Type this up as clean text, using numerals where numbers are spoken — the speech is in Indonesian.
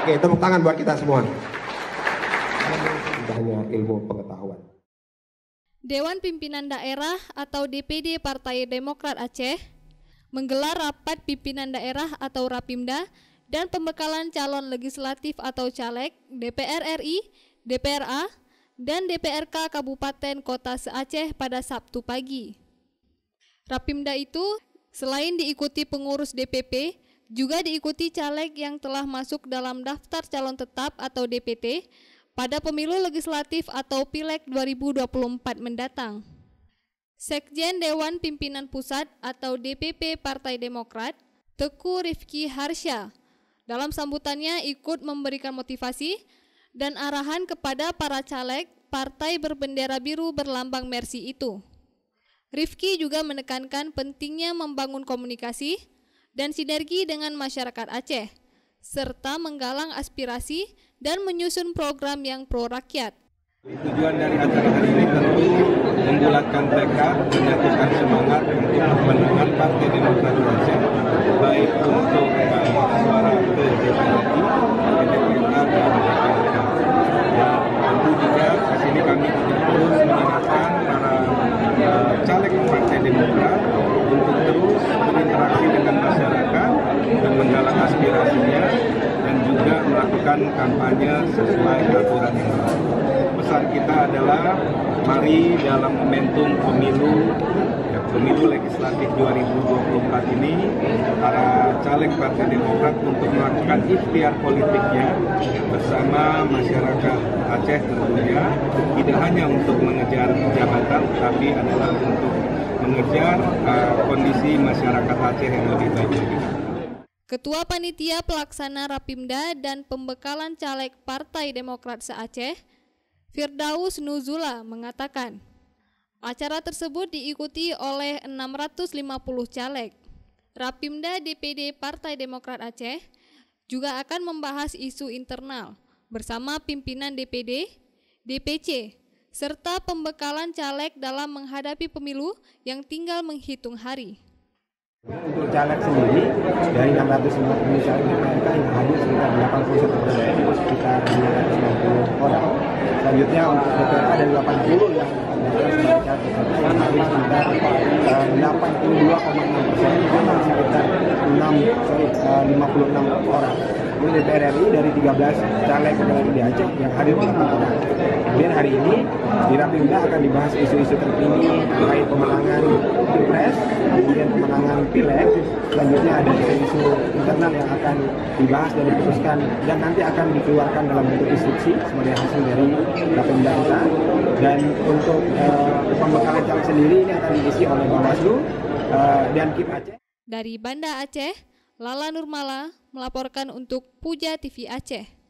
Oke, tepuk tangan buat kita semua. Hanya ilmu pengetahuan. Dewan Pimpinan Daerah atau DPD Partai Demokrat Aceh menggelar rapat pimpinan daerah atau Rapimda dan pembekalan calon legislatif atau caleg DPR RI, DPRA, dan DPRK Kabupaten Kota se-Aceh pada Sabtu pagi. Rapimda itu selain diikuti pengurus DPP, juga diikuti caleg yang telah masuk dalam daftar calon tetap atau DPT pada pemilu legislatif atau Pileg 2024 mendatang. Sekjen Dewan Pimpinan Pusat atau DPP Partai Demokrat, Teku Rifki Harsha, dalam sambutannya ikut memberikan motivasi dan arahan kepada para caleg partai berbendera biru berlambang Mersi itu. Rifki juga menekankan pentingnya membangun komunikasi dan sinergi dengan masyarakat Aceh, serta menggalang aspirasi dan menyusun program yang pro rakyat. Tujuan dari acara hari ini tentu membulatkan tekad, menyatukan semangat untuk kemenangan Partai Demokrat Aceh, baik untuk suara ke DPR RI, DPRK dan DPRK. Dan tentu juga di sini kami juga terus mengingatkan para caleg Partai Demokrat untuk terus berinteraksi dengan masyarakat dan menggalang aspirasinya dan juga melakukan kampanye sesuai aturan yang berlaku. Pesan kita adalah mari dalam momentum pemilu legislatif 2024 ini para caleg Partai Demokrat untuk melakukan ikhtiar politiknya bersama masyarakat Aceh tentunya, tidak hanya untuk mengejar jabatan tapi adalah untuk mengejar kondisi masyarakat Aceh yang lebih baik lagi. Ketua Panitia Pelaksana Rapimda dan Pembekalan Caleg Partai Demokrat se-Aceh, Firdaus Nuzula mengatakan, acara tersebut diikuti oleh 650 caleg. Rapimda DPD Partai Demokrat Aceh juga akan membahas isu internal bersama pimpinan DPD, DPC, serta pembekalan caleg dalam menghadapi pemilu yang tinggal menghitung hari. Untuk caleg sendiri, dari 650 caleg DPRK yang hadir sekitar 81%, itu sekitar 290 orang. Selanjutnya untuk DPRK dari 80 yang hadir sekitar 82,6%, itu sekitar 56 orang. Kemudian DPR RI dari 13 caleg di Aceh yang hadir 8 orang. Kemudian hari ini di Rapimda akan dibahas isu-isu terkini terkait pemenangan Pilpres, kemudian pemenangan Pileg. Selanjutnya ada isu internal yang akan dibahas dan diputuskan dan nanti akan dikeluarkan dalam bentuk instruksi sebagai hasil dari Rapimda kita. Dan untuk pembekalan caleg sendiri ini akan diisi oleh Bawaslu dan KIP Aceh. Dari Banda Aceh, Lala Nurmala melaporkan untuk Puja TV Aceh.